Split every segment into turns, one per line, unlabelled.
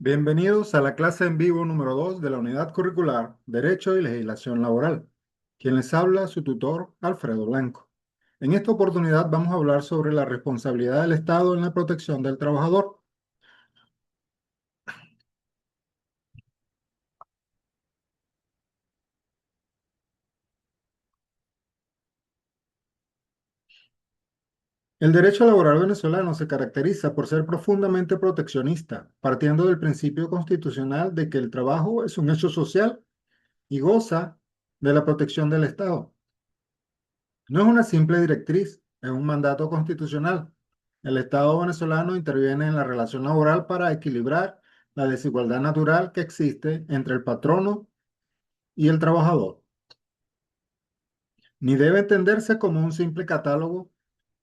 Bienvenidos a la clase en vivo número 2 de la unidad curricular Derecho y Legislación Laboral. Quien les habla, su tutor, Alfredo Blanco. En esta oportunidad vamos a hablar sobre la responsabilidad del Estado en la protección del trabajador. El derecho laboral venezolano se caracteriza por ser profundamente proteccionista, partiendo del principio constitucional de que el trabajo es un hecho social y goza de la protección del Estado. No es una simple directriz, es un mandato constitucional. El Estado venezolano interviene en la relación laboral para equilibrar la desigualdad natural que existe entre el patrono y el trabajador. Ni debe entenderse como un simple catálogo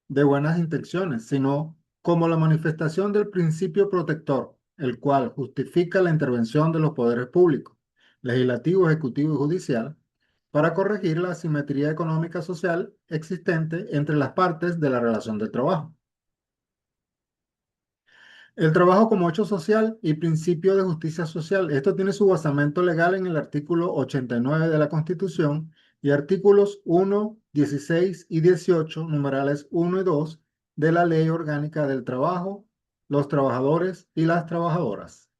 de buenas intenciones, sino como la manifestación del principio protector, el cual justifica la intervención de los poderes públicos, legislativo, ejecutivo y judicial, para corregir la asimetría económica social existente entre las partes de la relación del trabajo. El trabajo como hecho social y principio de justicia social. Esto tiene su basamento legal en el artículo 89 de la Constitución y artículos 1, 16 y 18, numerales 1 y 2 de la Ley Orgánica del Trabajo, los trabajadores y las trabajadoras.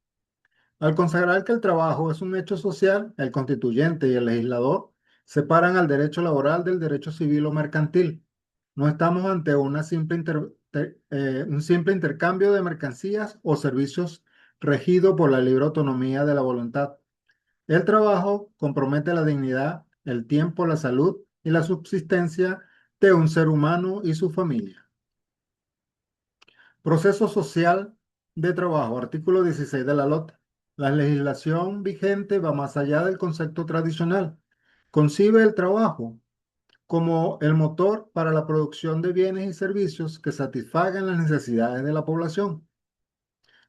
Al consagrar que el trabajo es un hecho social, el constituyente y el legislador separan al derecho laboral del derecho civil o mercantil. No estamos ante un simple intercambio de mercancías o servicios regido por la libre autonomía de la voluntad. El trabajo compromete la dignidad, el tiempo, la salud y la subsistencia de un ser humano y su familia. Proceso social de trabajo, artículo 16 de la LOT. La legislación vigente va más allá del concepto tradicional. Concibe el trabajo como el motor para la producción de bienes y servicios que satisfagan las necesidades de la población.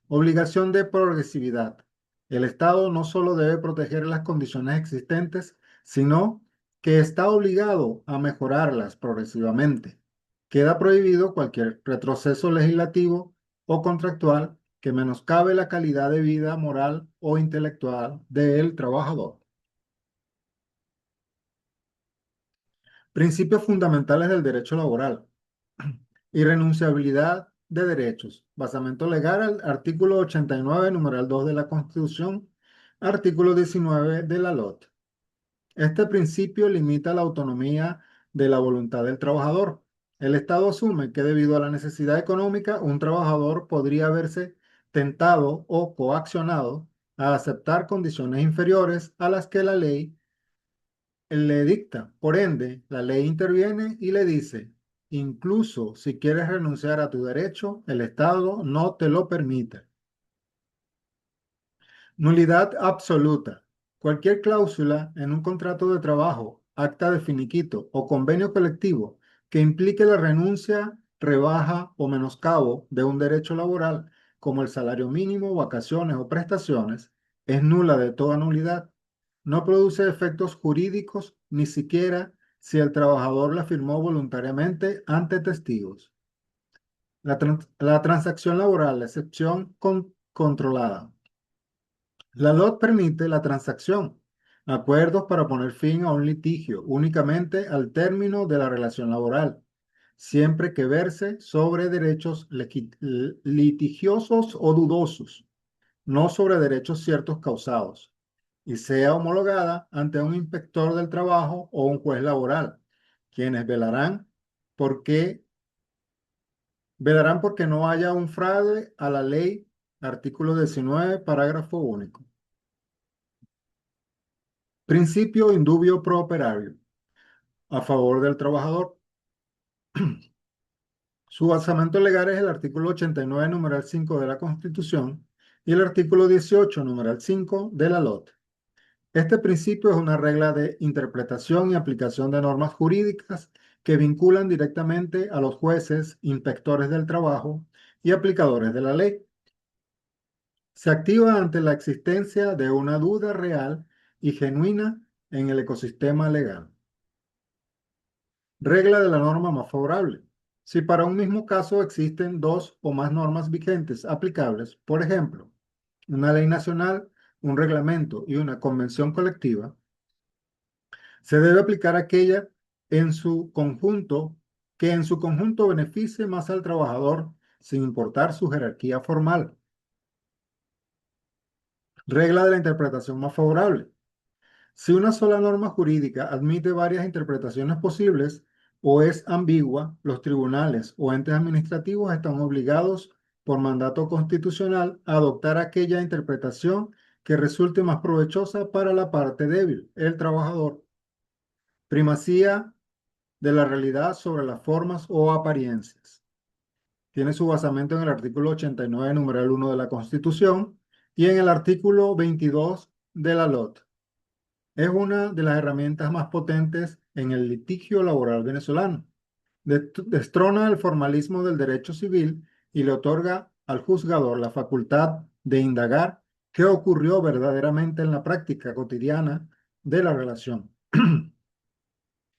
Obligación de progresividad. El Estado no solo debe proteger las condiciones existentes, sino que está obligado a mejorarlas progresivamente. Queda prohibido cualquier retroceso legislativo o contractual que menoscabe la calidad de vida moral o intelectual del trabajador. Principios fundamentales del derecho laboral. Irrenunciabilidad de derechos. Basamento legal al artículo 89, numeral 2 de la Constitución, artículo 19 de la LOT. Este principio limita la autonomía de la voluntad del trabajador. El Estado asume que debido a la necesidad económica, un trabajador podría verse tentado o coaccionado a aceptar condiciones inferiores a las que la ley le dicta. Por ende, la ley interviene y le dice, incluso si quieres renunciar a tu derecho, el Estado no te lo permite. Nulidad absoluta. Cualquier cláusula en un contrato de trabajo, acta de finiquito o convenio colectivo que implique la renuncia, rebaja o menoscabo de un derecho laboral, como el salario mínimo, vacaciones o prestaciones, es nula de toda nulidad. No produce efectos jurídicos ni siquiera si el trabajador la firmó voluntariamente ante testigos. La transacción laboral, la excepción controlada. La LOT permite la transacción, acuerdos para poner fin a un litigio únicamente al término de la relación laboral, siempre que verse sobre derechos litigiosos o dudosos, no sobre derechos ciertos causados, y sea homologada ante un inspector del trabajo o un juez laboral, quienes porque, velarán porque no haya un fraude a la ley, artículo 19, parágrafo único. Principio indubio pro operario, a favor del trabajador. Su basamento legal es el artículo 89, numeral 5 de la Constitución y el artículo 18, numeral 5 de la LOT. Este principio es una regla de interpretación y aplicación de normas jurídicas que vinculan directamente a los jueces, inspectores del trabajo y aplicadores de la ley. Se activa ante la existencia de una duda real y genuina en el ecosistema legal. Regla de la norma más favorable. Si para un mismo caso existen dos o más normas vigentes aplicables, por ejemplo, una ley nacional, un reglamento y una convención colectiva, se debe aplicar aquella en su conjunto que en su conjunto beneficie más al trabajador sin importar su jerarquía formal. Regla de la interpretación más favorable. Si una sola norma jurídica admite varias interpretaciones posibles o es ambigua, los tribunales o entes administrativos están obligados por mandato constitucional a adoptar aquella interpretación que resulte más provechosa para la parte débil, el trabajador. Primacía de la realidad sobre las formas o apariencias. Tiene su basamento en el artículo 89, numeral 1 de la Constitución y en el artículo 22 de la LOT. Es una de las herramientas más potentes en el litigio laboral venezolano. Destrona el formalismo del derecho civil y le otorga al juzgador la facultad de indagar qué ocurrió verdaderamente en la práctica cotidiana de la relación,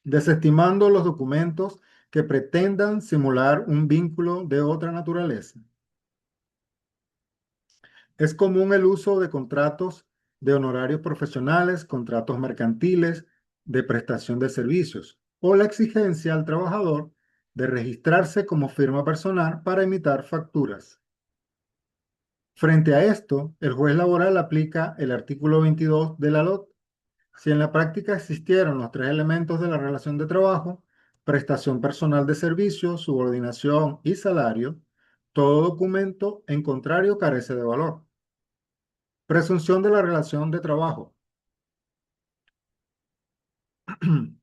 desestimando los documentos que pretendan simular un vínculo de otra naturaleza. Es común el uso de contratos de honorarios profesionales, contratos mercantiles, de prestación de servicios o la exigencia al trabajador de registrarse como firma personal para emitir facturas. Frente a esto, el juez laboral aplica el artículo 22 de la LOT. Si en la práctica existieron los tres elementos de la relación de trabajo, prestación personal de servicio, subordinación y salario, todo documento en contrario carece de valor. Presunción de la relación de trabajo.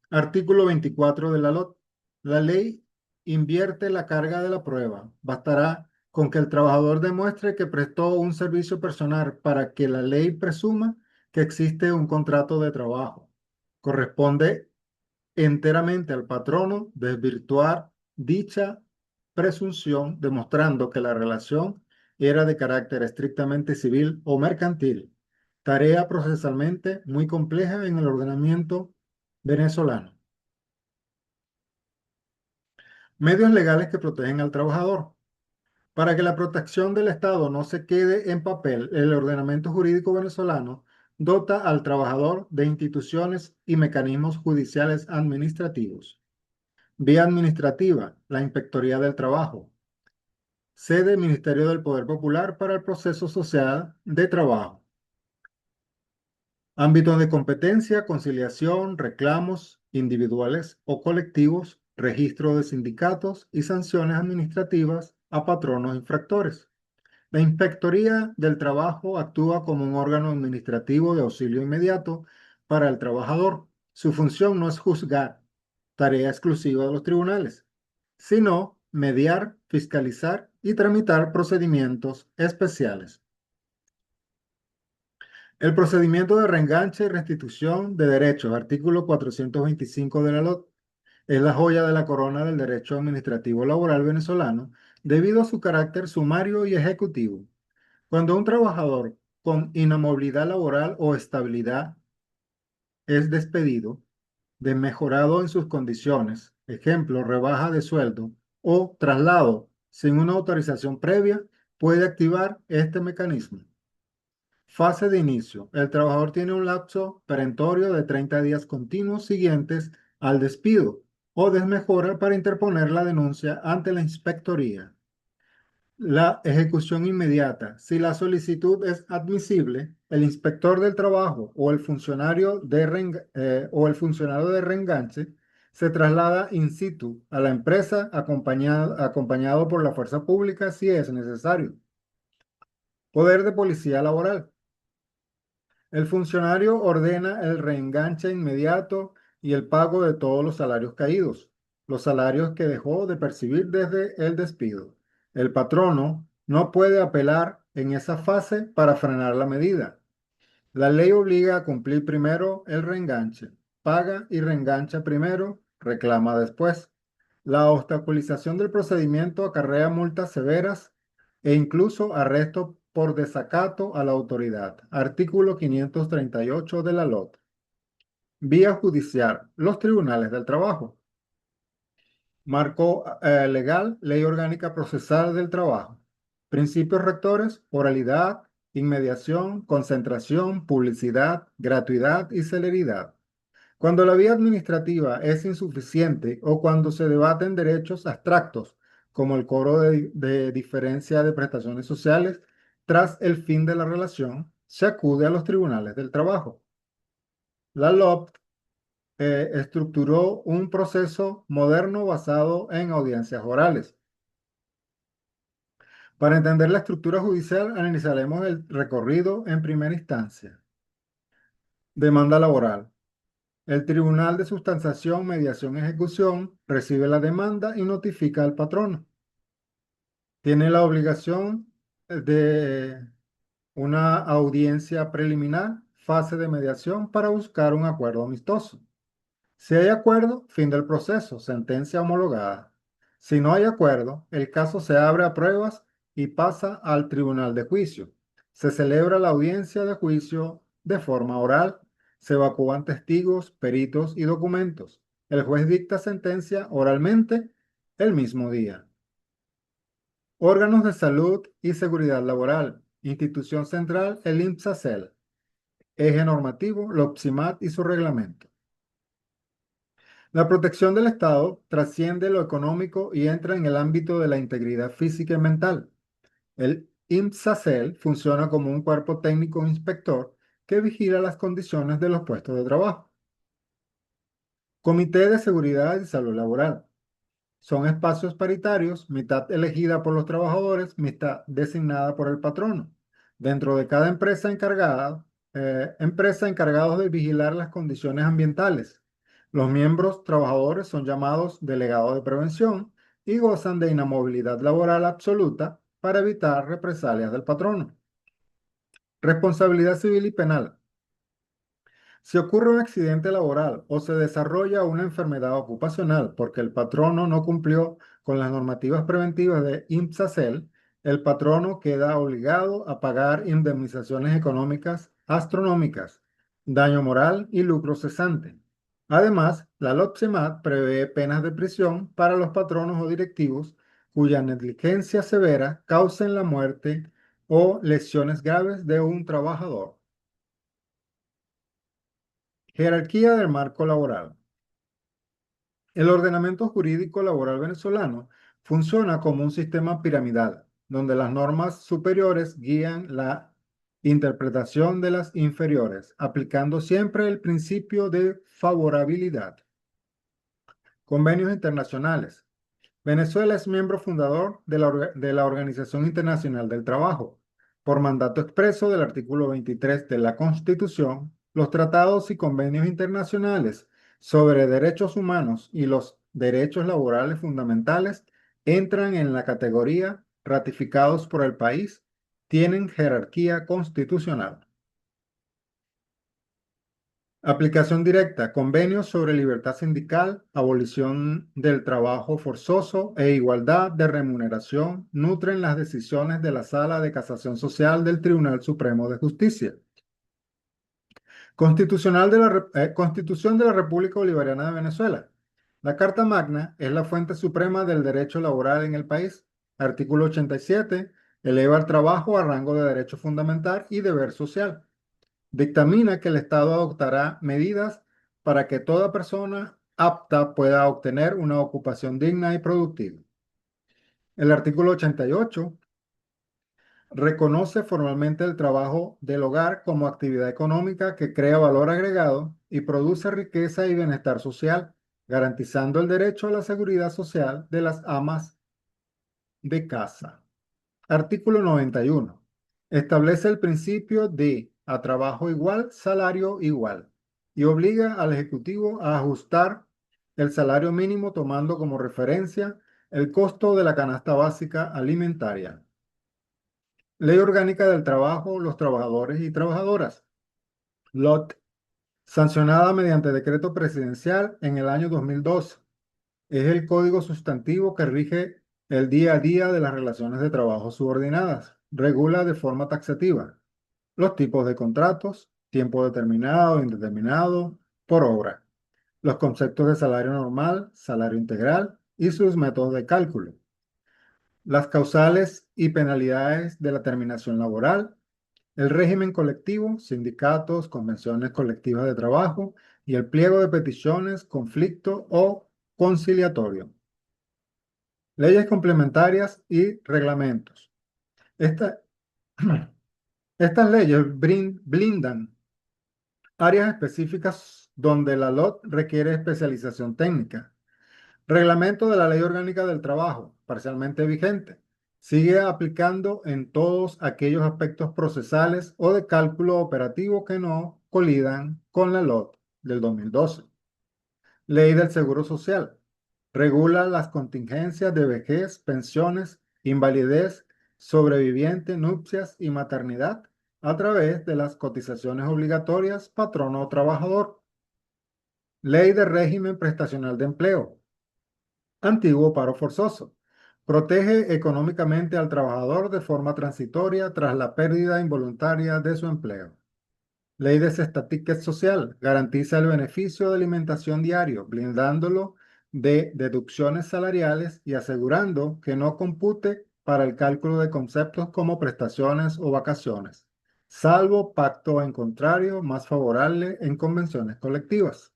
Artículo 24 de la LOT. La ley invierte la carga de la prueba. Bastará con que el trabajador demuestre que prestó un servicio personal para que la ley presuma que existe un contrato de trabajo. Corresponde enteramente al patrono desvirtuar dicha presunción, demostrando que la relación era de carácter estrictamente civil o mercantil, tarea procesalmente muy compleja en el ordenamiento venezolano. Medios legales que protegen al trabajador. Para que la protección del Estado no se quede en papel, el ordenamiento jurídico venezolano dota al trabajador de instituciones y mecanismos judiciales administrativos. Vía administrativa, la Inspectoría del Trabajo. Sede, Ministerio del Poder Popular para el Proceso Social de Trabajo. Ámbito de competencia, conciliación, reclamos individuales o colectivos, registro de sindicatos y sanciones administrativas a patronos infractores. La Inspectoría del Trabajo actúa como un órgano administrativo de auxilio inmediato para el trabajador. Su función no es juzgar, tarea exclusiva de los tribunales, sino mediar, fiscalizar y tramitar procedimientos especiales. El procedimiento de reenganche y restitución de derechos, artículo 425 de la LOT, es la joya de la corona del derecho administrativo laboral venezolano debido a su carácter sumario y ejecutivo. Cuando un trabajador con inamovilidad laboral o estabilidad es despedido, desmejorado en sus condiciones, ejemplo, rebaja de sueldo o traslado sin una autorización previa, puede activar este mecanismo. Fase de inicio. El trabajador tiene un lapso perentorio de 30 días continuos siguientes al despido o desmejora para interponer la denuncia ante la inspectoría. La ejecución inmediata. Si la solicitud es admisible, el inspector del trabajo o el funcionario de reenganche se traslada in situ a la empresa acompañado por la fuerza pública si es necesario. Poder de policía laboral. El funcionario ordena el reenganche inmediato y el pago de todos los salarios caídos, los salarios que dejó de percibir desde el despido. El patrono no puede apelar en esa fase para frenar la medida. La ley obliga a cumplir primero el reenganche. Paga y reengancha primero, reclama después. La obstaculización del procedimiento acarrea multas severas e incluso arresto por desacato a la autoridad. Artículo 538 de la LOT. Vía judicial. Los tribunales del trabajo. Marco legal, Ley Orgánica Procesal del Trabajo. Principios rectores, oralidad inmediación, concentración, publicidad, gratuidad y celeridad. Cuando la vía administrativa es insuficiente o cuando se debaten derechos abstractos, como el cobro de diferencia de prestaciones sociales, tras el fin de la relación, se acude a los tribunales del trabajo. La LOPT estructuró un proceso moderno basado en audiencias orales. Para entender la estructura judicial, analizaremos el recorrido en primera instancia. Demanda laboral. El Tribunal de Sustanciación, Mediación y Ejecución recibe la demanda y notifica al patrono. Tiene la obligación de una audiencia preliminar, fase de mediación para buscar un acuerdo amistoso. Si hay acuerdo, fin del proceso, sentencia homologada. Si no hay acuerdo, el caso se abre a pruebas y pasa al tribunal de juicio. Se celebra la audiencia de juicio de forma oral, se evacúan testigos, peritos y documentos. El juez dicta sentencia oralmente el mismo día. Órganos de salud y seguridad laboral. Institución central, el INPSACEL. Eje normativo, la OPSIMAT y su reglamento. La protección del Estado trasciende lo económico y entra en el ámbito de la integridad física y mental. El INPSACEL funciona como un cuerpo técnico inspector que vigila las condiciones de los puestos de trabajo. Comité de Seguridad y Salud Laboral. Son espacios paritarios, mitad elegida por los trabajadores, mitad designada por el patrono. Dentro de cada empresa encargados de vigilar las condiciones ambientales. Los miembros trabajadores son llamados delegados de prevención y gozan de inamovilidad laboral absoluta para evitar represalias del patrono. Responsabilidad civil y penal. Si ocurre un accidente laboral o se desarrolla una enfermedad ocupacional porque el patrono no cumplió con las normativas preventivas de INPSACEL, el patrono queda obligado a pagar indemnizaciones económicas astronómicas, daño moral y lucro cesante. Además, la LOPSEMAT prevé penas de prisión para los patronos o directivos cuya negligencia severa causen la muerte o lesiones graves de un trabajador. Jerarquía del marco laboral. El ordenamiento jurídico laboral venezolano funciona como un sistema piramidal, donde las normas superiores guían la interpretación de las inferiores, aplicando siempre el principio de favorabilidad. Convenios internacionales. Venezuela es miembro fundador de la Organización Internacional del Trabajo. Por mandato expreso del artículo 23 de la Constitución, los tratados y convenios internacionales sobre derechos humanos y los derechos laborales fundamentales entran en la categoría ratificados por el país, tienen jerarquía constitucional. Aplicación directa, convenios sobre libertad sindical, abolición del trabajo forzoso e igualdad de remuneración nutren las decisiones de la Sala de Casación Social del Tribunal Supremo de Justicia. Constitución de la República Bolivariana de Venezuela. La Carta Magna es la fuente suprema del derecho laboral en el país. Artículo 87. Eleva el trabajo a rango de derecho fundamental y deber social. Dictamina que el Estado adoptará medidas para que toda persona apta pueda obtener una ocupación digna y productiva. El artículo 88 reconoce formalmente el trabajo del hogar como actividad económica que crea valor agregado y produce riqueza y bienestar social, garantizando el derecho a la seguridad social de las amas de casa. Artículo 91. Establece el principio de a trabajo igual, salario igual, y obliga al Ejecutivo a ajustar el salario mínimo tomando como referencia el costo de la canasta básica alimentaria. Ley Orgánica del Trabajo, los Trabajadores y Trabajadoras, LOT, sancionada mediante decreto presidencial en el año 2012. Es el código sustantivo que rige el día a día de las relaciones de trabajo subordinadas. Regula de forma taxativa los tipos de contratos, tiempo determinado, indeterminado, por obra, los conceptos de salario normal, salario integral y sus métodos de cálculo, las causales y penalidades de la terminación laboral, el régimen colectivo, sindicatos, convenciones colectivas de trabajo y el pliego de peticiones, conflicto o conciliatorio. Leyes complementarias y reglamentos. Esta- estas leyes blindan áreas específicas donde la LOT requiere especialización técnica. Reglamento de la Ley Orgánica del Trabajo, parcialmente vigente. Sigue aplicando en todos aquellos aspectos procesales o de cálculo operativo que no colidan con la LOT del 2012. Ley del Seguro Social. Regula las contingencias de vejez, pensiones, invalidez, sobreviviente, nupcias y maternidad a través de las cotizaciones obligatorias patrono-trabajador. Ley de régimen prestacional de empleo. Antiguo paro forzoso. Protege económicamente al trabajador de forma transitoria tras la pérdida involuntaria de su empleo. Ley de cesta ticket social. Garantiza el beneficio de alimentación diario, blindándolo de deducciones salariales y asegurando que no compute para el cálculo de conceptos como prestaciones o vacaciones, salvo pacto en contrario más favorable en convenciones colectivas.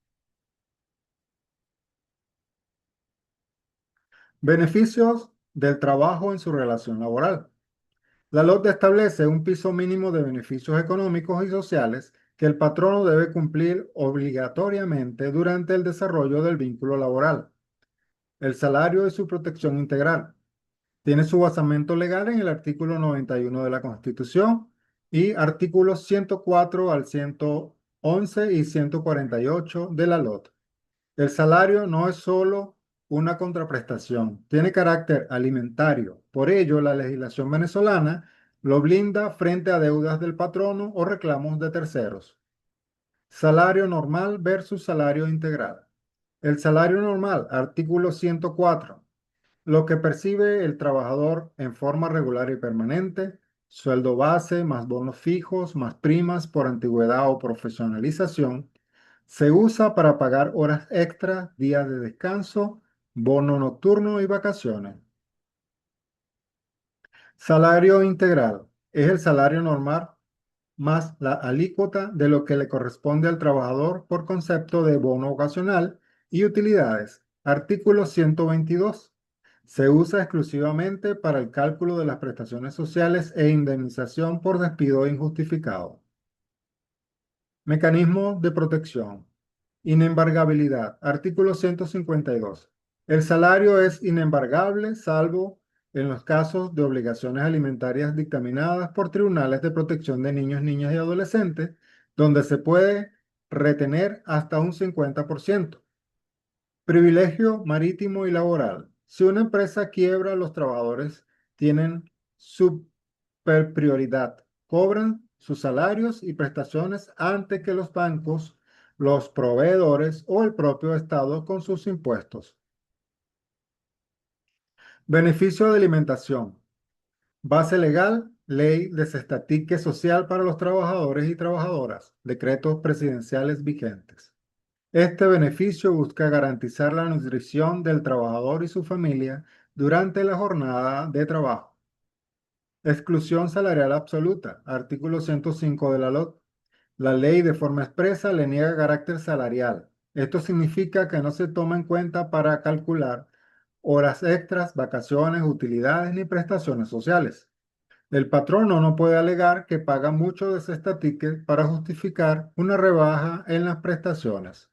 Beneficios del trabajo en su relación laboral. La LOT establece un piso mínimo de beneficios económicos y sociales que el patrono debe cumplir obligatoriamente durante el desarrollo del vínculo laboral. El salario y su protección integral. Tiene su basamento legal en el artículo 91 de la Constitución y artículos 104 al 111 y 148 de la LOT. El salario no es solo una contraprestación, tiene carácter alimentario. Por ello, la legislación venezolana lo blinda frente a deudas del patrono o reclamos de terceros. Salario normal versus salario integral. El salario normal, artículo 104. Lo que percibe el trabajador en forma regular y permanente, sueldo base más bonos fijos más primas por antigüedad o profesionalización, se usa para pagar horas extras, días de descanso, bono nocturno y vacaciones. Salario integral es el salario normal más la alícuota de lo que le corresponde al trabajador por concepto de bono ocasional y utilidades. Artículo 122. Se usa exclusivamente para el cálculo de las prestaciones sociales e indemnización por despido injustificado. Mecanismo de protección. Inembargabilidad. Artículo 152. El salario es inembargable salvo en los casos de obligaciones alimentarias dictaminadas por tribunales de protección de niños, niñas y adolescentes, donde se puede retener hasta un 50%. Privilegio marítimo y laboral. Si una empresa quiebra, los trabajadores tienen superprioridad. Cobran sus salarios y prestaciones antes que los bancos, los proveedores o el propio Estado con sus impuestos. Beneficio de alimentación. Base legal, ley de cestatique social para los trabajadores y trabajadoras, decretos presidenciales vigentes. Este beneficio busca garantizar la nutrición del trabajador y su familia durante la jornada de trabajo. Exclusión salarial absoluta, artículo 105 de la LOT. La ley de forma expresa le niega carácter salarial. Esto significa que no se toma en cuenta para calcular horas extras, vacaciones, utilidades ni prestaciones sociales. El patrono no puede alegar que paga mucho de cesta ticket para justificar una rebaja en las prestaciones.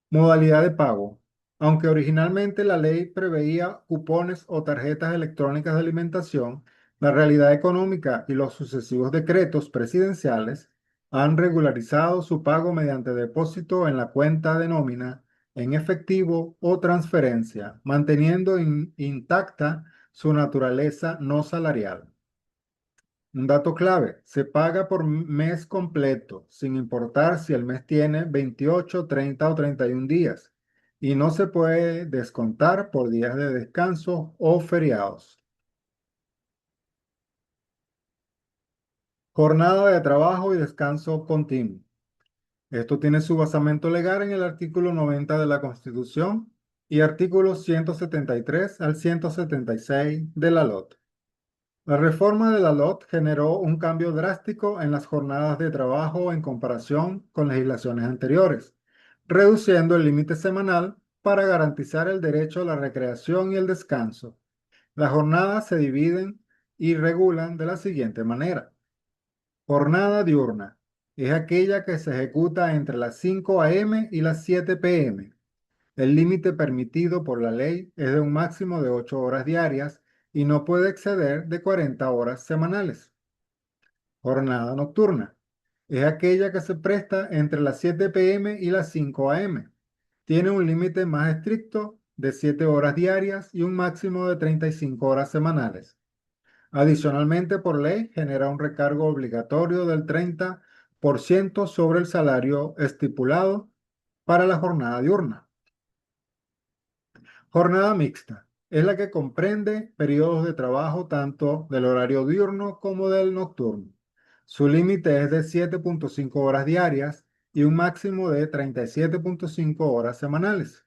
Modalidad de pago. Aunque originalmente la ley preveía cupones o tarjetas electrónicas de alimentación, la realidad económica y los sucesivos decretos presidenciales han regularizado su pago mediante depósito en la cuenta de nómina, en efectivo o transferencia, manteniendo intacta su naturaleza no salarial. Un dato clave, se paga por mes completo, sin importar si el mes tiene 28, 30 o 31 días, y no se puede descontar por días de descanso o feriados. Jornada de trabajo y descanso continuo. Esto tiene su basamento legal en el artículo 90 de la Constitución y artículos 173 al 176 de la LOT. La reforma de la LOT generó un cambio drástico en las jornadas de trabajo en comparación con legislaciones anteriores, reduciendo el límite semanal para garantizar el derecho a la recreación y el descanso. Las jornadas se dividen y regulan de la siguiente manera. Jornada diurna es aquella que se ejecuta entre las 5 a.m. y las 7 p.m. El límite permitido por la ley es de un máximo de 8 horas diarias y no puede exceder de 40 horas semanales. Jornada nocturna es aquella que se presta entre las 7 p.m. y las 5 a.m. Tiene un límite más estricto de 7 horas diarias y un máximo de 35 horas semanales. Adicionalmente, por ley, genera un recargo obligatorio del 30% sobre el salario estipulado para la jornada diurna. Jornada mixta es la que comprende periodos de trabajo tanto del horario diurno como del nocturno. Su límite es de 7.5 horas diarias y un máximo de 37.5 horas semanales.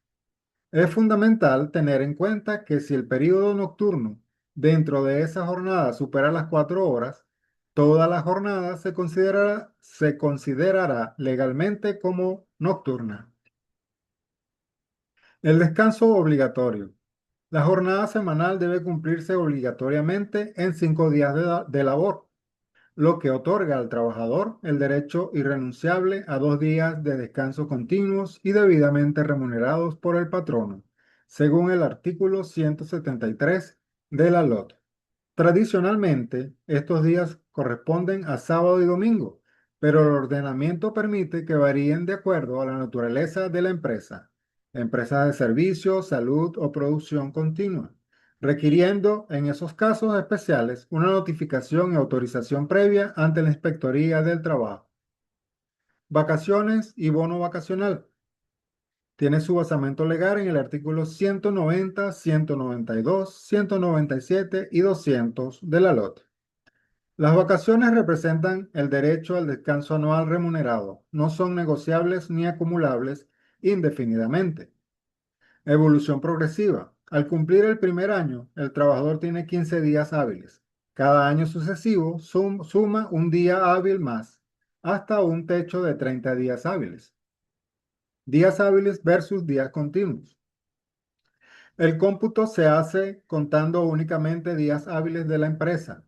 Es fundamental tener en cuenta que si el periodo nocturno dentro de esa jornada supera las 4 horas, toda la jornada se considerará legalmente como nocturna. El descanso obligatorio. La jornada semanal debe cumplirse obligatoriamente en 5 días de labor, lo que otorga al trabajador el derecho irrenunciable a 2 días de descanso continuos y debidamente remunerados por el patrono, según el artículo 173 de la LOT. Tradicionalmente, estos días corresponden a sábado y domingo, pero el ordenamiento permite que varíen de acuerdo a la naturaleza de la empresas de servicios, salud o producción continua, requiriendo en esos casos especiales una notificación y autorización previa ante la Inspectoría del Trabajo. Vacaciones y bono vacacional. Tiene su basamento legal en el artículo 190, 192, 197 y 200 de la LOT. Las vacaciones representan el derecho al descanso anual remunerado. No son negociables ni acumulables indefinidamente. Evolución progresiva. Al cumplir el primer año, el trabajador tiene 15 días hábiles. Cada año sucesivo suma un día hábil más, hasta un techo de 30 días hábiles. Días hábiles versus días continuos. El cómputo se hace contando únicamente días hábiles de la empresa.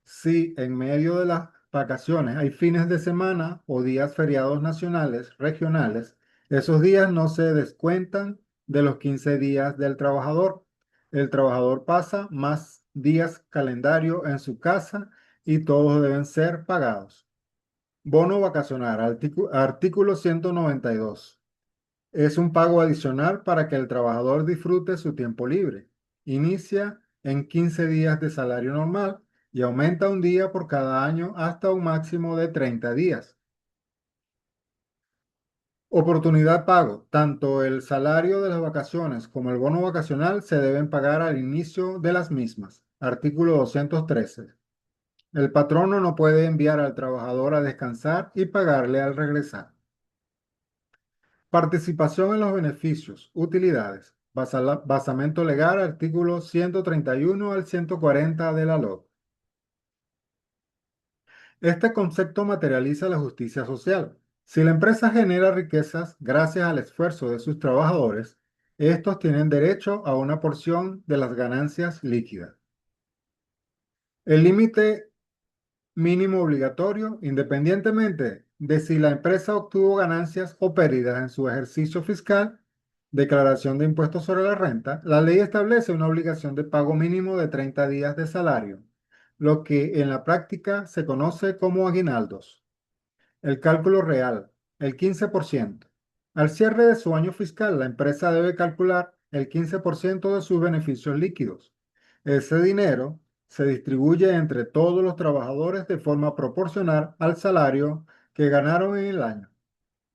Si en medio de las vacaciones hay fines de semana o días feriados nacionales, regionales, esos días no se descuentan de los 15 días del trabajador. El trabajador pasa más días calendario en su casa y todos deben ser pagados. Bono vacacional, artículo 192. Es un pago adicional para que el trabajador disfrute su tiempo libre. Inicia en 15 días de salario normal y aumenta un día por cada año hasta un máximo de 30 días. Oportunidad pago. Tanto el salario de las vacaciones como el bono vacacional se deben pagar al inicio de las mismas. Artículo 213. El patrono no puede enviar al trabajador a descansar y pagarle al regresar. Participación en los beneficios, utilidades. Basamento legal, artículos 131 al 140 de la LOT. Este concepto materializa la justicia social. Si la empresa genera riquezas gracias al esfuerzo de sus trabajadores, estos tienen derecho a una porción de las ganancias líquidas. El límite mínimo obligatorio, independientemente de si la empresa obtuvo ganancias o pérdidas en su ejercicio fiscal, declaración de impuestos sobre la renta, la ley establece una obligación de pago mínimo de 30 días de salario, lo que en la práctica se conoce como aguinaldos. El cálculo real, el 15%. Al cierre de su año fiscal, la empresa debe calcular el 15% de sus beneficios líquidos. Ese dinero se distribuye entre todos los trabajadores de forma proporcional al salario que ganaron en el año.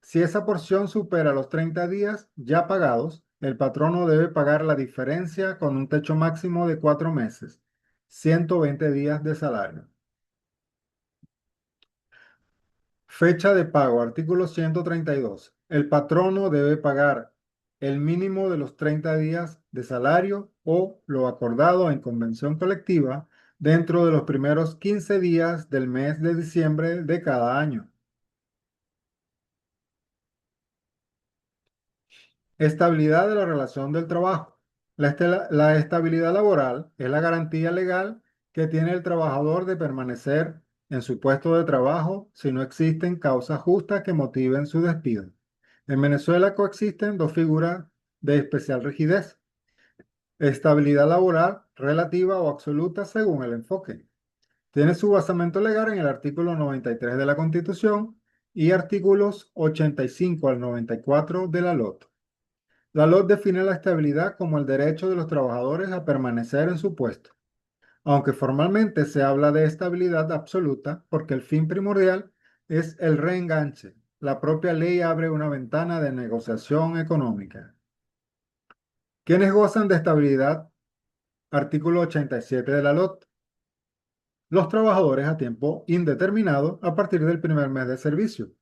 Si esa porción supera los 30 días ya pagados, el patrono debe pagar la diferencia con un techo máximo de 4 meses, 120 días de salario. Fecha de pago, artículo 132. El patrono debe pagar el mínimo de los 30 días de salario o lo acordado en convención colectiva dentro de los primeros 15 días del mes de diciembre de cada año. Estabilidad de la relación del trabajo. La estabilidad laboral es la garantía legal que tiene el trabajador de permanecer en su puesto de trabajo si no existen causas justas que motiven su despido. En Venezuela coexisten dos figuras de especial rigidez: estabilidad laboral relativa o absoluta según el enfoque. Tiene su basamento legal en el artículo 93 de la Constitución y artículos 85 al 94 de la LOT. La LOT define la estabilidad como el derecho de los trabajadores a permanecer en su puesto, aunque formalmente se habla de estabilidad absoluta porque el fin primordial es el reenganche. La propia ley abre una ventana de negociación económica. ¿Quiénes gozan de estabilidad? Artículo 87 de la LOT. Los trabajadores a tiempo indeterminado a partir del primer mes de servicio.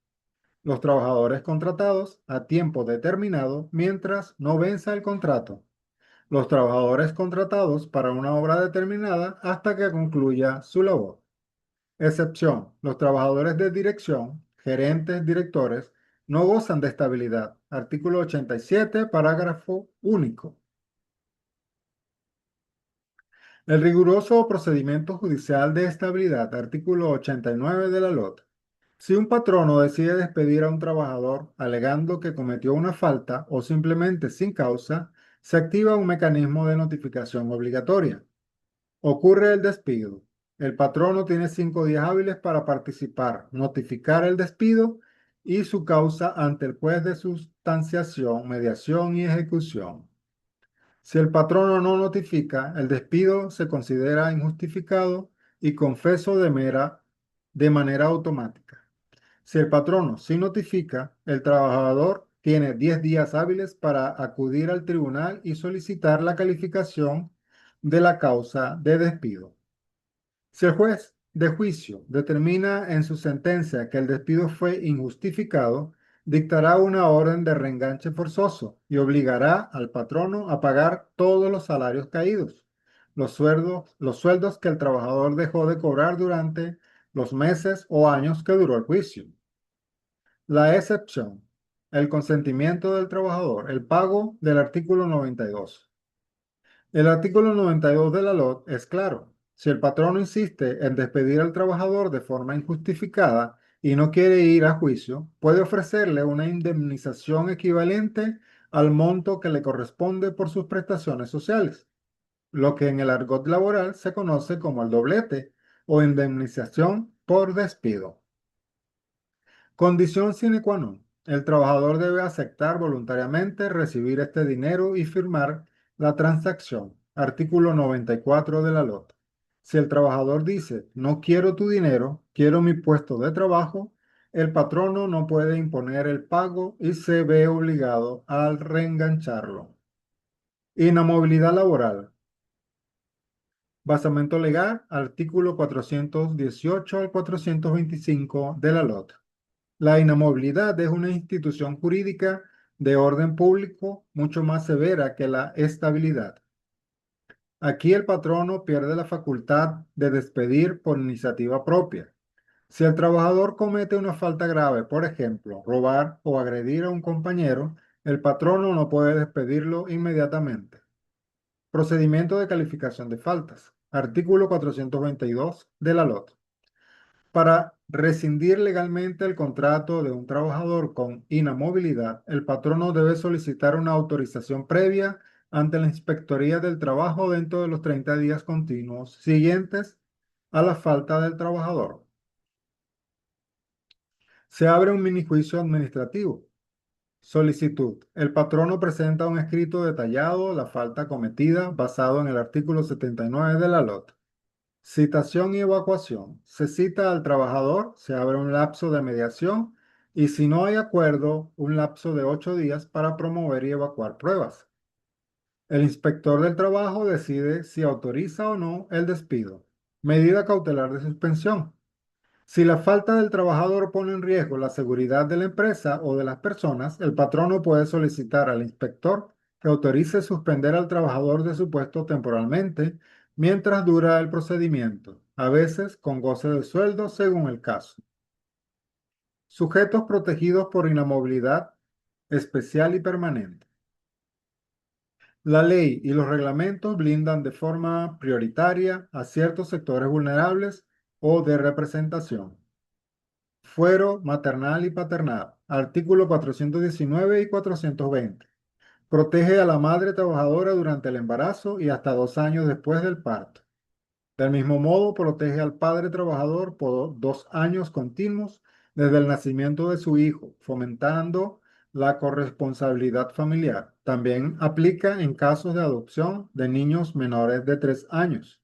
Los trabajadores contratados a tiempo determinado mientras no venza el contrato. Los trabajadores contratados para una obra determinada hasta que concluya su labor. Excepción: los trabajadores de dirección, gerentes, directores, no gozan de estabilidad. Artículo 87, parágrafo único. El riguroso procedimiento judicial de estabilidad, artículo 89 de la LOT. Si un patrono decide despedir a un trabajador alegando que cometió una falta o simplemente sin causa, se activa un mecanismo de notificación obligatoria. Ocurre el despido. El patrono tiene 5 días hábiles para participar, notificar el despido y su causa ante el juez de sustanciación, mediación y ejecución. Si el patrono no notifica, el despido se considera injustificado y confeso de manera automática. Si el patrono sí notifica, el trabajador tiene 10 días hábiles para acudir al tribunal y solicitar la calificación de la causa de despido. Si el juez de juicio determina en su sentencia que el despido fue injustificado, dictará una orden de reenganche forzoso y obligará al patrono a pagar todos los salarios caídos, los sueldos que el trabajador dejó de cobrar durante los meses o años que duró el juicio. La excepción: el consentimiento del trabajador, el pago del artículo 92. El artículo 92 de la LOT es claro. Si el patrono insiste en despedir al trabajador de forma injustificada y no quiere ir a juicio, puede ofrecerle una indemnización equivalente al monto que le corresponde por sus prestaciones sociales, lo que en el argot laboral se conoce como el doblete o indemnización por despido. Condición sine qua non: el trabajador debe aceptar voluntariamente recibir este dinero y firmar la transacción. Artículo 94 de la LOT. Si el trabajador dice: no quiero tu dinero, quiero mi puesto de trabajo, el patrono no puede imponer el pago y se ve obligado a reengancharlo. Inamovilidad laboral. Basamento legal, artículo 418 al 425 de la LOT. La inamovilidad es una institución jurídica de orden público mucho más severa que la estabilidad. Aquí el patrono pierde la facultad de despedir por iniciativa propia. Si el trabajador comete una falta grave, por ejemplo, robar o agredir a un compañero, el patrono no puede despedirlo inmediatamente. Procedimiento de calificación de faltas. Artículo 422 de la LOT. Para rescindir legalmente el contrato de un trabajador con inamovilidad, el patrono debe solicitar una autorización previa ante la Inspectoría del Trabajo dentro de los 30 días continuos siguientes a la falta del trabajador. Se abre un minijuicio administrativo. Solicitud: el patrono presenta un escrito detallado la falta cometida basado en el artículo 79 de la LOT. Citación y evacuación. Se cita al trabajador, se abre un lapso de mediación y si no hay acuerdo, un lapso de 8 días para promover y evacuar pruebas. El inspector del trabajo decide si autoriza o no el despido. Medida cautelar de suspensión. Si la falta del trabajador pone en riesgo la seguridad de la empresa o de las personas, el patrono puede solicitar al inspector que autorice suspender al trabajador de su puesto temporalmente mientras dura el procedimiento, a veces con goce de sueldo según el caso. Sujetos protegidos por inamovilidad especial y permanente. La ley y los reglamentos blindan de forma prioritaria a ciertos sectores vulnerables o de representación. Fuero maternal y paternal. Artículo 419 y 420. Protege a la madre trabajadora durante el embarazo y hasta 2 años después del parto. Del mismo modo, protege al padre trabajador por 2 años continuos desde el nacimiento de su hijo, fomentando la corresponsabilidad familiar. También aplica en casos de adopción de niños menores de 3 años.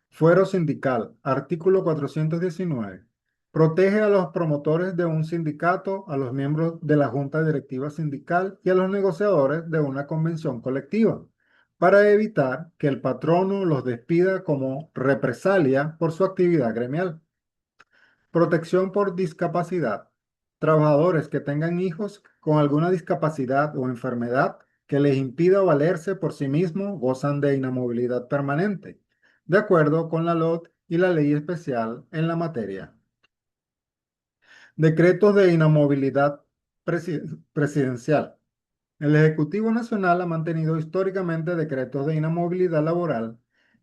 Fuero sindical, artículo 419. Protege a los promotores de un sindicato, a los miembros de la junta directiva sindical y a los negociadores de una convención colectiva, para evitar que el patrono los despida como represalia por su actividad gremial. Protección por discapacidad. Trabajadores que tengan hijos con alguna discapacidad o enfermedad que les impida valerse por sí mismos gozan de inamovilidad permanente, de acuerdo con la LOT y la ley especial en la materia. Decretos de inamovilidad presidencial. El Ejecutivo Nacional ha mantenido históricamente decretos de inamovilidad laboral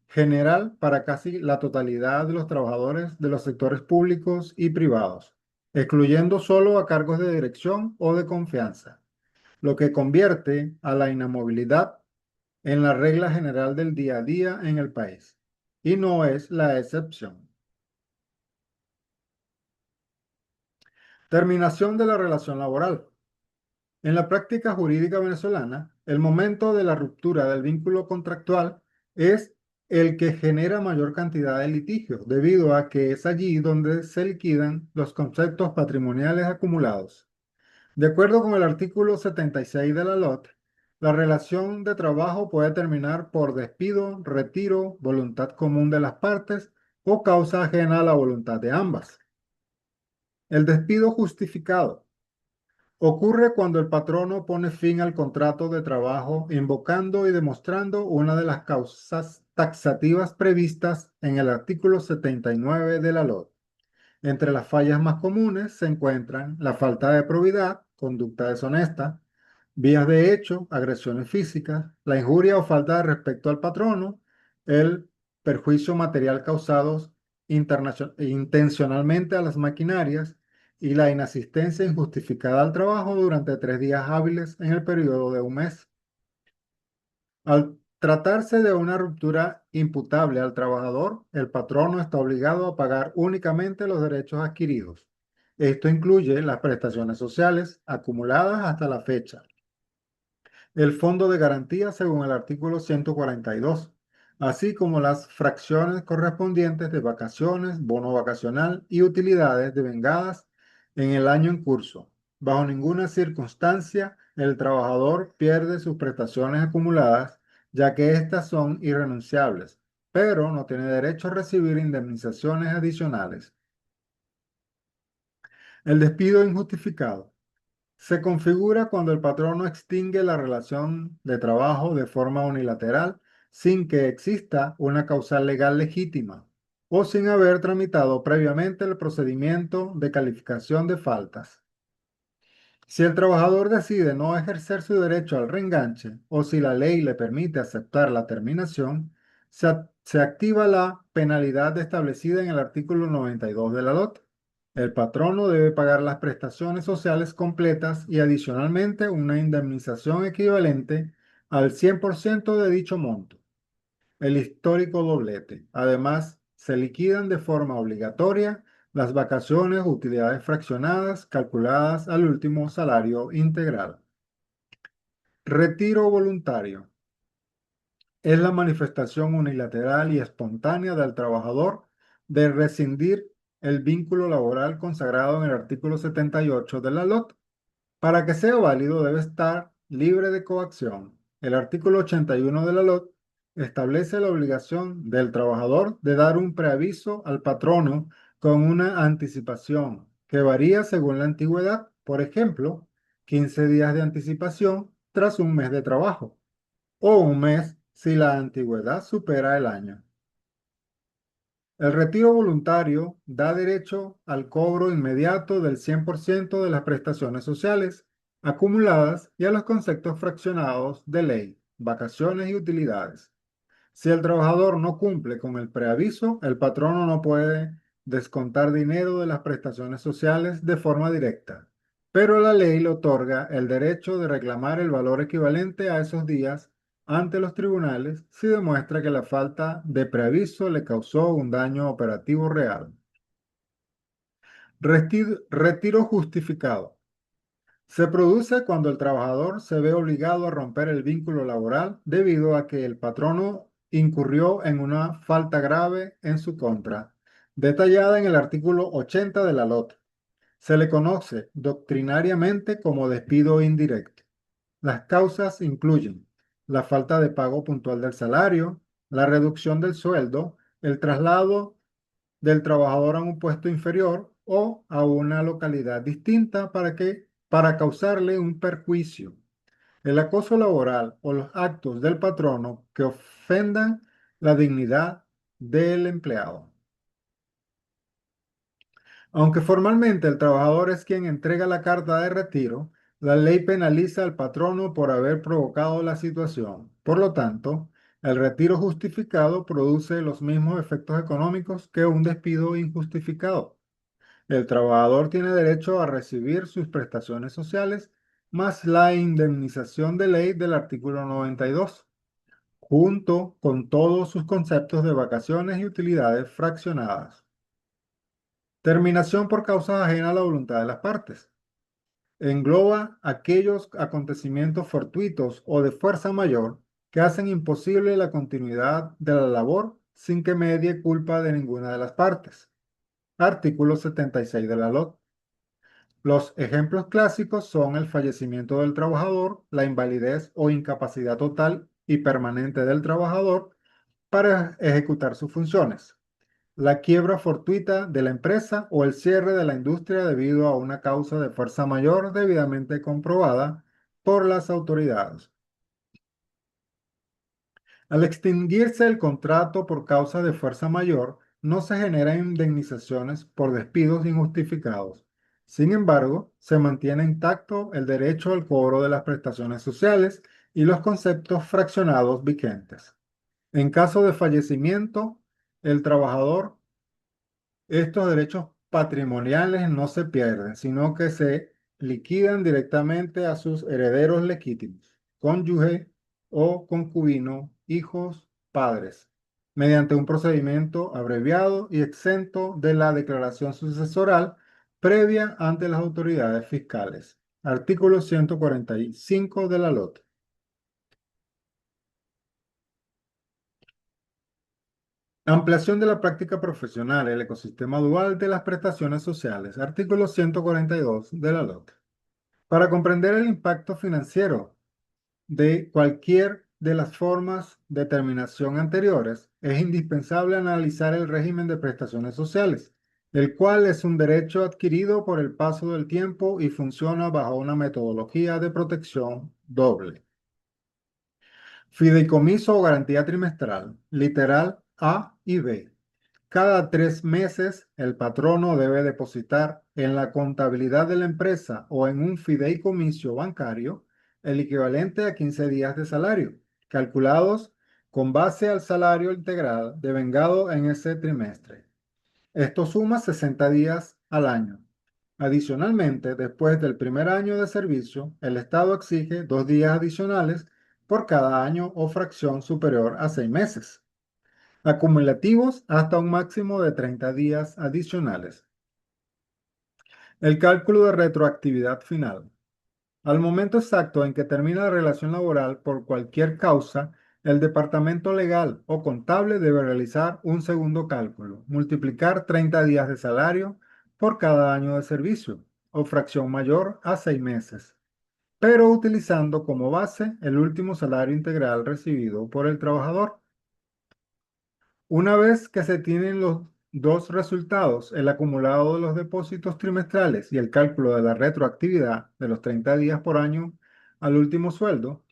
general para casi la totalidad de los trabajadores de los sectores públicos y privados, excluyendo solo a cargos de dirección o de confianza, lo que convierte a la inamovilidad en la regla general del día a día en el país, y no es la excepción. Terminación de la relación laboral. En la práctica jurídica venezolana, el momento de la ruptura del vínculo contractual es el que genera mayor cantidad de litigios, debido a que es allí donde se liquidan los conceptos patrimoniales acumulados. De acuerdo con el artículo 76 de la LOT, la relación de trabajo puede terminar por despido, retiro, voluntad común de las partes o causa ajena a la voluntad de ambas. El despido justificado ocurre cuando el patrono pone fin al contrato de trabajo invocando y demostrando una de las causas taxativas previstas en el artículo 79 de la LOT. Entre las fallas más comunes se encuentran la falta de probidad, conducta deshonesta, vías de hecho, agresiones físicas, la injuria o falta de respeto al patrono, el perjuicio material causado intencionalmente a las maquinarias y la inasistencia injustificada al trabajo durante 3 días hábiles en el periodo de un mes. Al tratarse de una ruptura imputable al trabajador, el patrono está obligado a pagar únicamente los derechos adquiridos. Esto incluye las prestaciones sociales acumuladas hasta la fecha, el fondo de garantía según el artículo 142, así como las fracciones correspondientes de vacaciones, bono vacacional y utilidades devengadas en el año en curso. Bajo ninguna circunstancia, el trabajador pierde sus prestaciones acumuladas, ya que éstas son irrenunciables, pero no tiene derecho a recibir indemnizaciones adicionales. El despido injustificado. Se configura cuando el patrono extingue la relación de trabajo de forma unilateral sin que exista una causal legal legítima o sin haber tramitado previamente el procedimiento de calificación de faltas. Si el trabajador decide no ejercer su derecho al reenganche o si la ley le permite aceptar la terminación, se activa la penalidad establecida en el artículo 92 de la LOT. El patrono debe pagar las prestaciones sociales completas y adicionalmente una indemnización equivalente al 100% de dicho monto, el histórico doblete. Además, se liquidan de forma obligatoria las vacaciones, utilidades fraccionadas calculadas al último salario integral. Retiro voluntario. Es la manifestación unilateral y espontánea del trabajador de rescindir el vínculo laboral consagrado en el artículo 78 de la LOT. Para que sea válido debe estar libre de coacción. El artículo 81 de la LOT establece la obligación del trabajador de dar un preaviso al patrono con una anticipación que varía según la antigüedad. Por ejemplo, 15 días de anticipación tras un mes de trabajo o un mes si la antigüedad supera el año. El retiro voluntario da derecho al cobro inmediato del 100% de las prestaciones sociales acumuladas y a los conceptos fraccionados de ley, vacaciones y utilidades. Si el trabajador no cumple con el preaviso, el patrono no puede descontar dinero de las prestaciones sociales de forma directa, pero la ley le otorga el derecho de reclamar el valor equivalente a esos días ante los tribunales si demuestra que la falta de preaviso le causó un daño operativo real. Retiro justificado. Se produce cuando el trabajador se ve obligado a romper el vínculo laboral debido a que el patrono incurrió en una falta grave en su contra, detallada en el artículo 80 de la LOT. Se le conoce doctrinariamente como despido indirecto. Las causas incluyen la falta de pago puntual del salario, la reducción del sueldo, el traslado del trabajador a un puesto inferior o a una localidad distinta para causarle un perjuicio. El acoso laboral o los actos del patrono que ofendan la dignidad del empleado. Aunque formalmente el trabajador es quien entrega la carta de retiro, la ley penaliza al patrono por haber provocado la situación. Por lo tanto, el retiro justificado produce los mismos efectos económicos que un despido injustificado. El trabajador tiene derecho a recibir sus prestaciones sociales más la indemnización de ley del artículo 92, junto con todos sus conceptos de vacaciones y utilidades fraccionadas. Terminación por causas ajenas a la voluntad de las partes. Engloba aquellos acontecimientos fortuitos o de fuerza mayor que hacen imposible la continuidad de la labor sin que medie culpa de ninguna de las partes. Artículo 76 de la LOT. Los ejemplos clásicos son el fallecimiento del trabajador, la invalidez o incapacidad total y permanente del trabajador para ejecutar sus funciones, la quiebra fortuita de la empresa o el cierre de la industria debido a una causa de fuerza mayor debidamente comprobada por las autoridades. Al extinguirse el contrato por causa de fuerza mayor, no se generan indemnizaciones por despidos injustificados. Sin embargo, se mantiene intacto el derecho al cobro de las prestaciones sociales y los conceptos fraccionados vigentes. En caso de fallecimiento, el trabajador, estos derechos patrimoniales no se pierden, sino que se liquidan directamente a sus herederos legítimos, cónyuge o concubino, hijos, padres, mediante un procedimiento abreviado y exento de la declaración sucesoral previa ante las autoridades fiscales. Artículo 145 de la LOT. Ampliación de la práctica profesional, el ecosistema dual de las prestaciones sociales. Artículo 142 de la LOT. Para comprender el impacto financiero de cualquier de las formas de terminación anteriores, es indispensable analizar el régimen de prestaciones sociales, el cual es un derecho adquirido por el paso del tiempo y funciona bajo una metodología de protección doble. Fideicomiso o garantía trimestral, literal A y B. Cada 3 meses, el patrono debe depositar en la contabilidad de la empresa o en un fideicomiso bancario el equivalente a 15 días de salario, calculados con base al salario integral devengado en ese trimestre. Esto suma 60 días al año. Adicionalmente, después del primer año de servicio, el Estado exige 2 días adicionales por cada año o fracción superior a 6 meses, acumulativos hasta un máximo de 30 días adicionales. El cálculo de retroactividad final. Al momento exacto en que termina la relación laboral por cualquier causa, el departamento legal o contable debe realizar un segundo cálculo, multiplicar 30 días de salario por cada año de servicio o fracción mayor a 6 meses, pero utilizando como base el último salario integral recibido por el trabajador. Una vez que se tienen los dos resultados, el acumulado de los depósitos trimestrales y el cálculo de la retroactividad de los 30 días por año al último sueldo,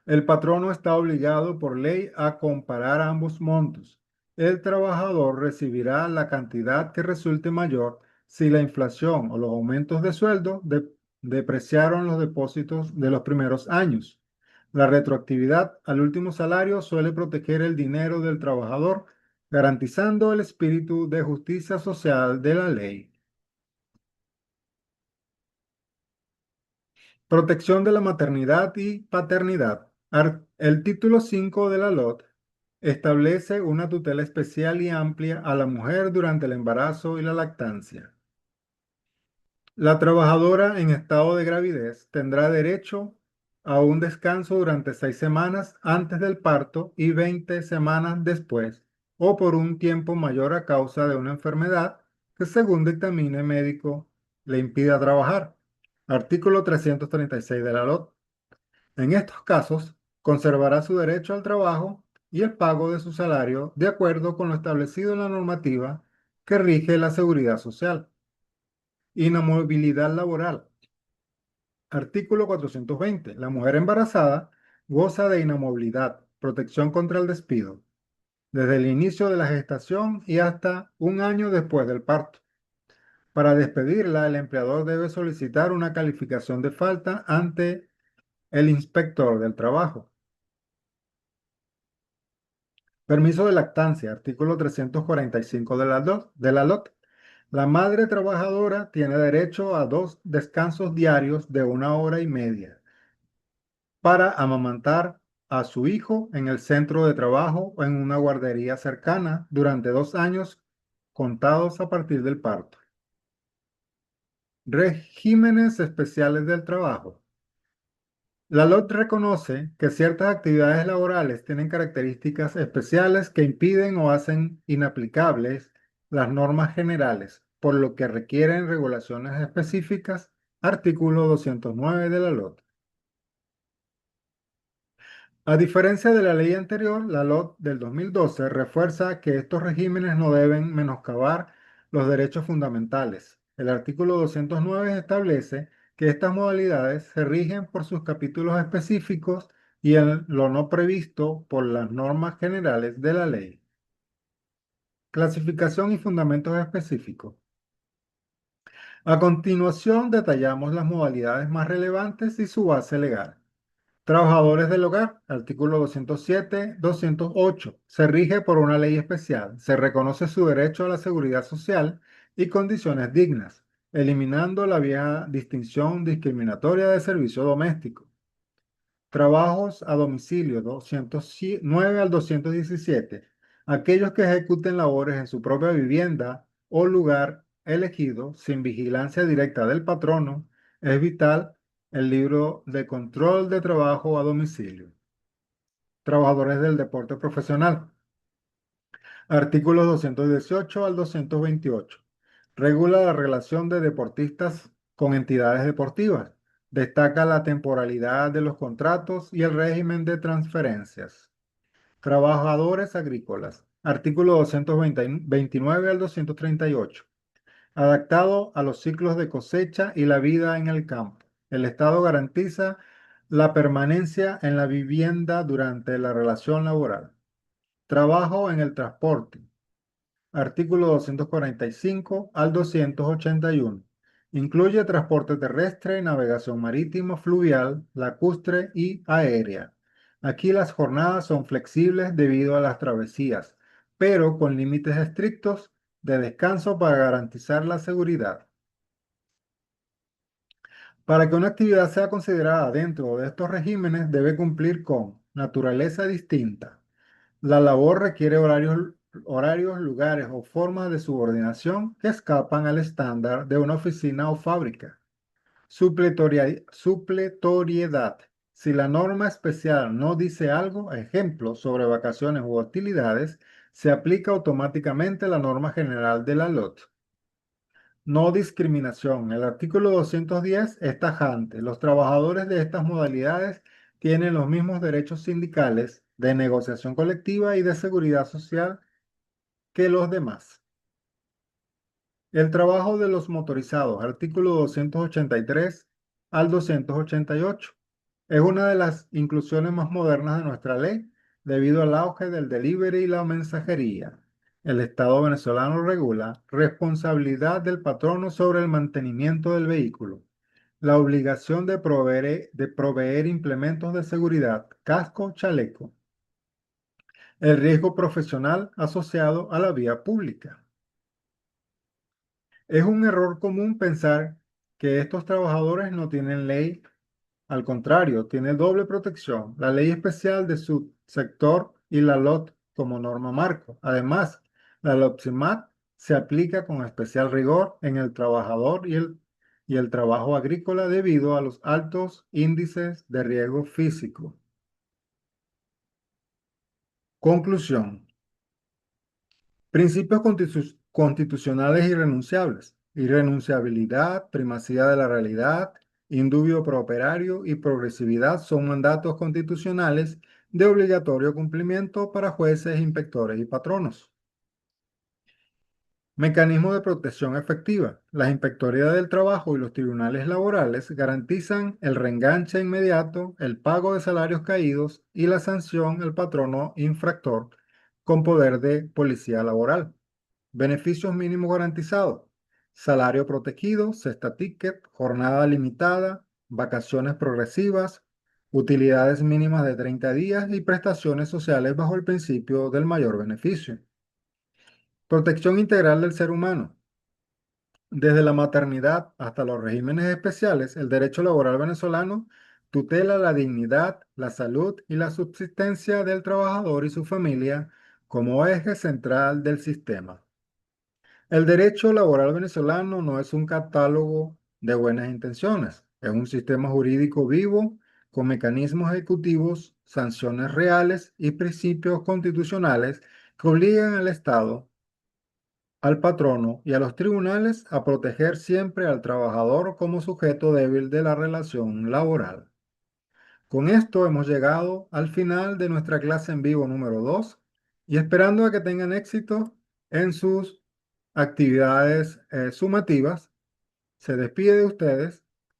El patrono está obligado por ley a comparar ambos montos. El trabajador recibirá la cantidad que resulte mayor si la inflación o los aumentos de sueldo depreciaron los depósitos de los primeros años. La retroactividad al último salario suele proteger el dinero del trabajador, garantizando el espíritu de justicia social de la ley. Protección de la maternidad y paternidad. El título 5 de la LOT establece una tutela especial y amplia a la mujer durante el embarazo y la lactancia. La trabajadora en estado de gravidez tendrá derecho a un descanso durante 6 semanas antes del parto y 20 semanas después, o por un tiempo mayor a causa de una enfermedad que, según dictamine médico, le impida trabajar. Artículo 336 de la LOT. En estos casos, conservará su derecho al trabajo y el pago de su salario de acuerdo con lo establecido en la normativa que rige la seguridad social. Inamovilidad laboral. Artículo 420. La mujer embarazada goza de inamovilidad, protección contra el despido, desde el inicio de la gestación y hasta un año después del parto. Para despedirla, el empleador debe solicitar una calificación de falta ante el inspector del trabajo. Permiso de lactancia, artículo 345 de la LOT. La madre trabajadora tiene derecho a 2 descansos diarios de 1 hora y media para amamantar a su hijo en el centro de trabajo o en una guardería cercana durante 2 años contados a partir del parto. Regímenes especiales del trabajo. La LOT reconoce que ciertas actividades laborales tienen características especiales que impiden o hacen inaplicables las normas generales, por lo que requieren regulaciones específicas. Artículo 209 de la LOT. A diferencia de la ley anterior, la LOT del 2012 refuerza que estos regímenes no deben menoscabar los derechos fundamentales. El artículo 209 establece que estas modalidades se rigen por sus capítulos específicos y en lo no previsto por las normas generales de la ley. Clasificación y fundamentos específicos. A continuación, detallamos las modalidades más relevantes y su base legal. Trabajadores del hogar, artículo 207, 208. Se rige por una ley especial. Se reconoce su derecho a la seguridad social y condiciones dignas, eliminando la vieja distinción discriminatoria de servicio doméstico. Trabajos a domicilio, 209 al 217. Aquellos que ejecuten labores en su propia vivienda o lugar elegido sin vigilancia directa del patrono, es vital el libro de control de trabajo a domicilio. Trabajadores del deporte profesional. Artículos 218 al 228. Regula la relación de deportistas con entidades deportivas. Destaca la temporalidad de los contratos y el régimen de transferencias. Trabajadores agrícolas. Artículo 229 al 238. Adaptado a los ciclos de cosecha y la vida en el campo. El Estado garantiza la permanencia en la vivienda durante la relación laboral. Trabajo en el transporte. Artículo 245 al 281. Incluye transporte terrestre, navegación marítimo, fluvial, lacustre y aérea. Aquí las jornadas son flexibles debido a las travesías, pero con límites estrictos de descanso para garantizar la seguridad. Para que una actividad sea considerada dentro de estos regímenes, debe cumplir con naturaleza distinta. La labor requiere horarios, lugares o formas de subordinación que escapan al estándar de una oficina o fábrica. Supletoriedad. Si la norma especial no dice algo, ejemplo, sobre vacaciones u utilidades, se aplica automáticamente la norma general de la LOT. No discriminación. El artículo 210 es tajante. Los trabajadores de estas modalidades tienen los mismos derechos sindicales, de negociación colectiva y de seguridad social que los demás. El trabajo de los motorizados, artículo 283 al 288. Es una de las inclusiones más modernas de nuestra ley debido al auge del delivery y la mensajería. El Estado venezolano regula responsabilidad del patrono sobre el mantenimiento del vehículo, la obligación de proveer implementos de seguridad, casco, chaleco, el riesgo profesional asociado a la vía pública. Es un error común pensar que estos trabajadores no tienen ley. Al contrario, tiene doble protección, la ley especial de su sector y la LOT como norma marco. Además, la LOPSIMAT se aplica con especial rigor en el trabajador y el trabajo agrícola debido a los altos índices de riesgo físico. Conclusión. Principios constitucionales irrenunciables. Irrenunciabilidad, primacía de la realidad, indubio pro operario y progresividad son mandatos constitucionales de obligatorio cumplimiento para jueces, inspectores y patronos. Mecanismo de protección efectiva. Las inspectorías del trabajo y los tribunales laborales garantizan el reenganche inmediato, el pago de salarios caídos y la sanción al patrono infractor con poder de policía laboral. Beneficios mínimos garantizados. Salario protegido, cesta ticket, jornada limitada, vacaciones progresivas, utilidades mínimas de 30 días y prestaciones sociales bajo el principio del mayor beneficio. Protección integral del ser humano. Desde la maternidad hasta los regímenes especiales, el derecho laboral venezolano tutela la dignidad, la salud y la subsistencia del trabajador y su familia como eje central del sistema. El derecho laboral venezolano no es un catálogo de buenas intenciones, es un sistema jurídico vivo con mecanismos ejecutivos, sanciones reales y principios constitucionales que obligan al Estado, al patrono y a los tribunales a proteger siempre al trabajador como sujeto débil de la relación laboral. Con esto hemos llegado al final de nuestra clase en vivo número 2 y esperando a que tengan éxito en sus actividades sumativas, se despide de ustedes